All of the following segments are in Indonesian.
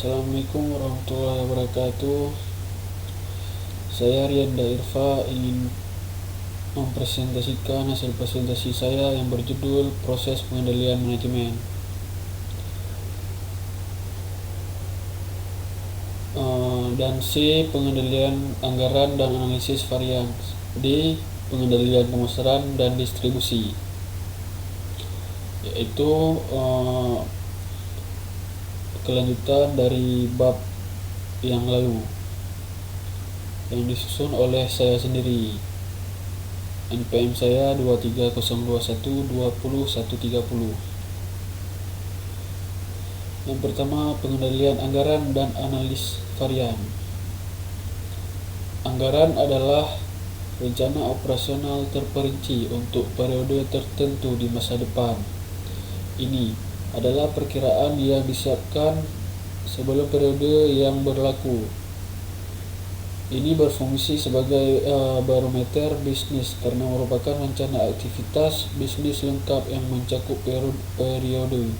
Assalamualaikum warahmatullahi wabarakatuh. Saya Rianda Irfa ingin mempresentasikan hasil presentasi saya yang berjudul Proses Pengendalian Manajemen. Dan C. Pengendalian anggaran dan analisis varian. D. Pengendalian pemasaran dan distribusi. Yaitu kelanjutan dari bab yang lalu yang disusun oleh saya sendiri. NPM saya 23021200130. Yang pertama, pengendalian anggaran dan analis varian. Anggaran adalah rencana operasional terperinci untuk periode tertentu di masa depan. Ini adalah perkiraan yang disiapkan sebelum periode yang berlaku. Ini berfungsi sebagai barometer bisnis karena merupakan rencana aktivitas bisnis lengkap yang mencakup periode.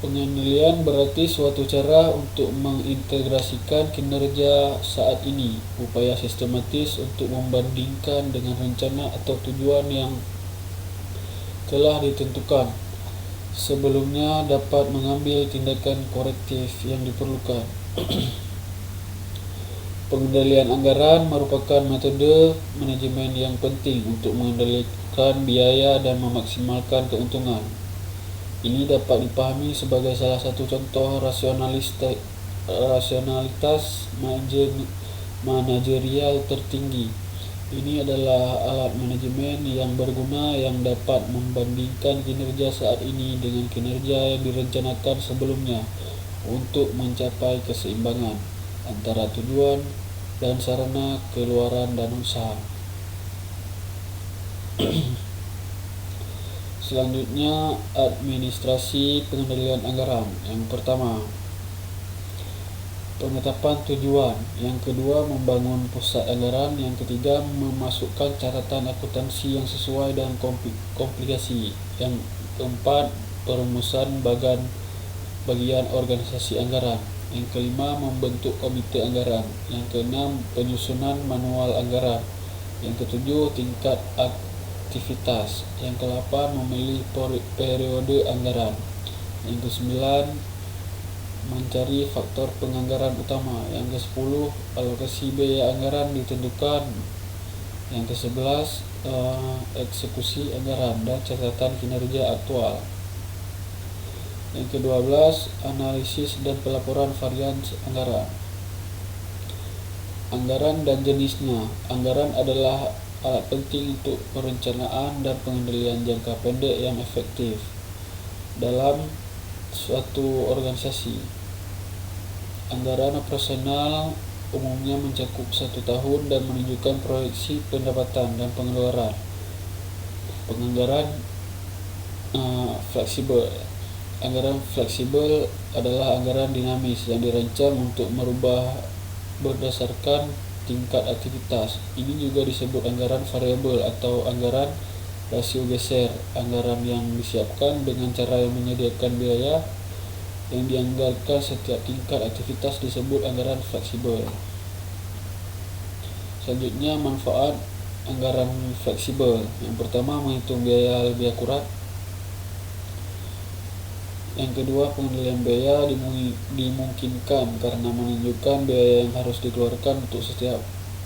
Pengendalian berarti suatu cara untuk mengintegrasikan kinerja saat ini, upaya sistematis untuk membandingkan dengan rencana atau tujuan yang telah ditentukan sebelumnya dapat mengambil tindakan korektif yang diperlukan. Pengendalian anggaran merupakan metode manajemen yang penting untuk mengendalikan biaya dan memaksimalkan keuntungan. Ini dapat dipahami sebagai salah satu contoh rasionalitas manajerial tertinggi. Ini adalah alat manajemen yang berguna yang dapat membandingkan kinerja saat ini dengan kinerja yang direncanakan sebelumnya untuk mencapai keseimbangan antara tujuan dan sarana keluaran dan usaha. Selanjutnya, administrasi pengendalian anggaran. Yang pertama, penetapan tujuan. Yang kedua, membangun pusat anggaran. Yang ketiga, memasukkan catatan akuntansi yang sesuai dan komplikasi. Yang keempat, perumusan bagian organisasi anggaran. Yang kelima, membentuk komite anggaran. Yang keenam, penyusunan manual anggaran. Yang ketujuh, tingkat aktivitas. Yang ke-8, memilih periode anggaran. Yang ke-9, mencari faktor penganggaran utama. Yang ke-10, alokasi biaya anggaran ditentukan. Yang ke-11, eksekusi anggaran dan catatan kinerja aktual. Yang ke-12, analisis dan pelaporan varian anggaran. Anggaran dan jenisnya. Anggaran adalah alat penting untuk perencanaan dan pengendalian jangka pendek yang efektif dalam suatu organisasi. Anggaran operasional umumnya mencakup 1 tahun dan menunjukkan proyeksi pendapatan dan pengeluaran. Penganggaran fleksibel. Anggaran fleksibel adalah anggaran dinamis yang dirancang untuk merubah berdasarkan tingkat aktivitas. Ini juga disebut anggaran variabel atau anggaran rasio geser. Anggaran yang disiapkan dengan cara yang menyediakan biaya yang dianggarkan setiap tingkat aktivitas disebut anggaran fleksibel. Selanjutnya, manfaat anggaran fleksibel. Yang pertama, menghitung biaya lebih akurat. Yang kedua, pengendalian biaya dimungkinkan karena menunjukkan biaya yang harus dikeluarkan untuk setiap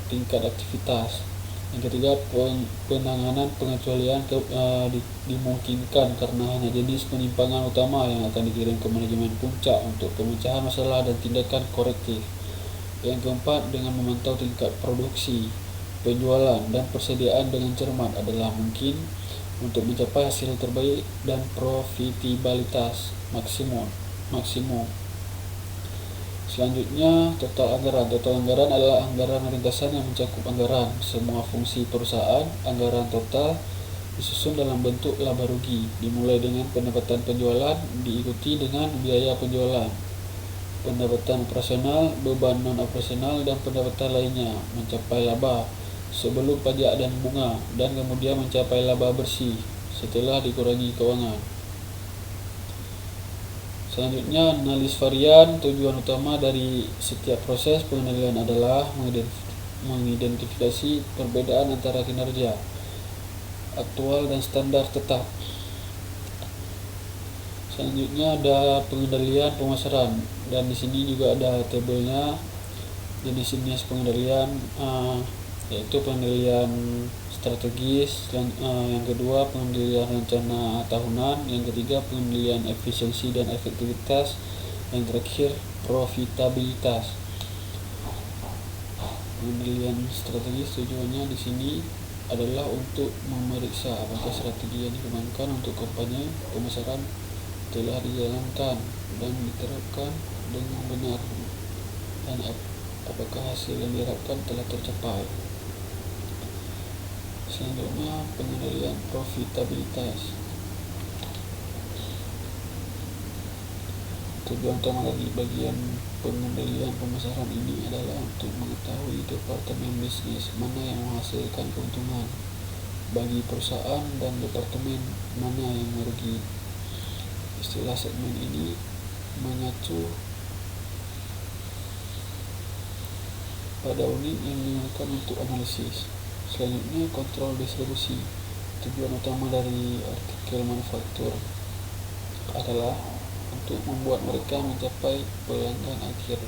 tingkat aktivitas. Yang ketiga, penanganan pengecualian dimungkinkan karena hanya jenis penyimpangan utama yang akan dikirim ke manajemen puncak untuk pemecahan masalah dan tindakan korektif. Yang keempat, dengan memantau tingkat produksi, penjualan, dan persediaan dengan cermat adalah mungkin untuk mencapai hasil terbaik dan profitabilitas maksimum. Selanjutnya, total anggaran. Total anggaran adalah anggaran ringkasan yang mencakup anggaran semua fungsi perusahaan. Anggaran total disusun dalam bentuk laba rugi, dimulai dengan pendapatan penjualan, diikuti dengan biaya penjualan, pendapatan operasional, beban non operasional, dan pendapatan lainnya mencapai laba sebelum pajak dan bunga, dan kemudian mencapai laba bersih setelah dikurangi keuangan. Selanjutnya, analis varian. Tujuan utama dari setiap proses pengendalian adalah mengidentifikasi perbedaan antara kinerja aktual dan standar tetap. Selanjutnya ada pengendalian pemasaran, dan di sini juga ada tabelnya. Jenis pengendalian yaitu pengendalian strategis, yang kedua pengendalian rencana tahunan, yang ketiga pengendalian efisiensi dan efektivitas, yang terakhir profitabilitas. Pengendalian strategis tujuannya di sini adalah untuk memeriksa apakah strategi yang dikembangkan untuk kampanye pemasaran telah dijalankan dan diterapkan dengan benar, dan apakah hasil yang diharapkan telah tercapai. Selanjutnya, pengendalian profitabilitas. Tujuan utama dari bagian pengendalian pemasaran ini adalah untuk mengetahui departemen bisnis mana yang menghasilkan keuntungan bagi perusahaan dan departemen mana yang merugi. Istilah segmen ini mengacu pada unit yang digunakan untuk analisis. Selanjutnya, kontrol distribusi. Tujuan utama dari artikel manufaktur adalah untuk membuat mereka mencapai pelanggan akhir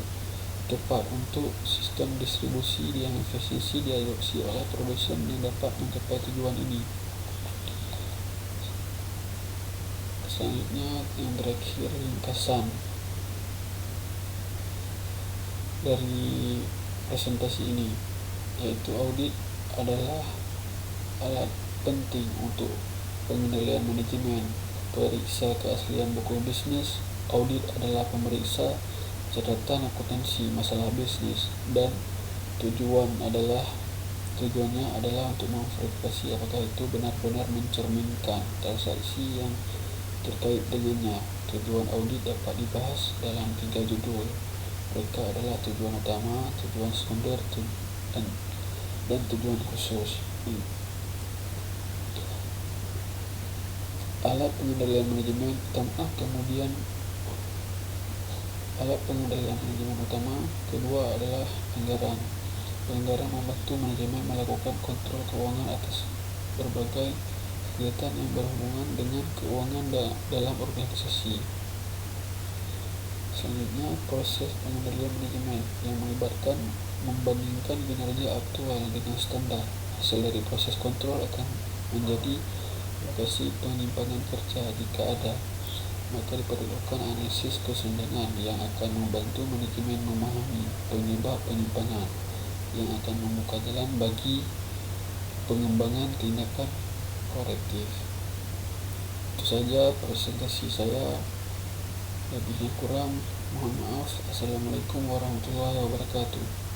tepat untuk sistem distribusi yang efisiensi diadopsi oleh produsen yang dapat mencapai tujuan ini. Selanjutnya, yang terakhir, ringkasan dari presentasi ini, yaitu audit adalah alat penting untuk pengendalian manajemen. Periksa keaslian buku bisnis. Audit adalah pemeriksa catatan akuntansi masalah bisnis, dan tujuannya adalah untuk memverifikasi apakah itu benar-benar mencerminkan transaksi yang terkait dengannya. Tujuan audit dapat dibahas dalam 3 judul. Mereka adalah tujuan utama, tujuan sekunder, dan tujuan khusus. Alat pengendalian manajemen utama, kemudian alat pengendalian manajemen utama kedua adalah anggaran. Anggaran membantu manajemen melakukan kontrol keuangan atas berbagai kegiatan yang berhubungan dengan keuangan dalam organisasi. Selanjutnya, proses pengendalian manajemen yang melibatkan membandingkan kinerja aktual dengan standar. Hasil dari proses kontrol akan menjadi lokasi penyimpangan kerja jika ada. Maka diperlukan analisis kesenjangan yang akan membantu manajemen memahami penyebab penyimpangan yang akan membuka jalan bagi pengembangan tindakan korektif. Itu saja presentasi saya. Lebihnya kurang mohon maaf. Assalamualaikum warahmatullahi wabarakatuh.